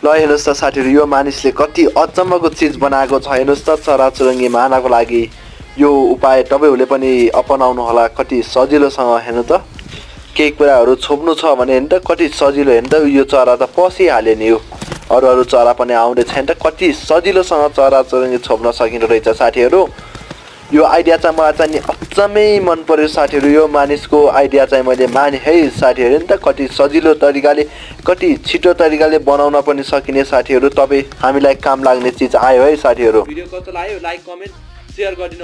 ल हेर्नुहोस् त साथीहरू यो मानिसले कति अचम्मको चिज बनाएको छ हेर्नुहोस् त चराचुरुङ्गी मार्नको लागि यो उपाय तपाईँहरूले पनि अपनाउनु होला कति सजिलोसँग हेर्नु त केही कुराहरू छोप्नु छ भने हेर्नु त कति सजिलो हेर्नु त यो चरा त पसिहाल्यो नि यो अरू चरा पनि आउँदै छैन त कति सजिलोसँग चराचुरुङ्गी छोप्न सकिँदो रहेछ साथीहरू यो आइडिया चाहिँ मलाई चाहिँ नि अचम्मै मन पर्यो साथीहरू यो मानिसको आइडिया चाहिँ मैले माने है साथीहरू नि त कति सजिलो तरिकाले कति छिटो तरिकाले बनाउन पनि सकिने साथीहरू तपाईँ हामीलाई काम लाग्ने चिज आयो है साथीहरू भिडियो कस्तो लाग्यो लाइक कमेन्ट सेयर गरिदिनु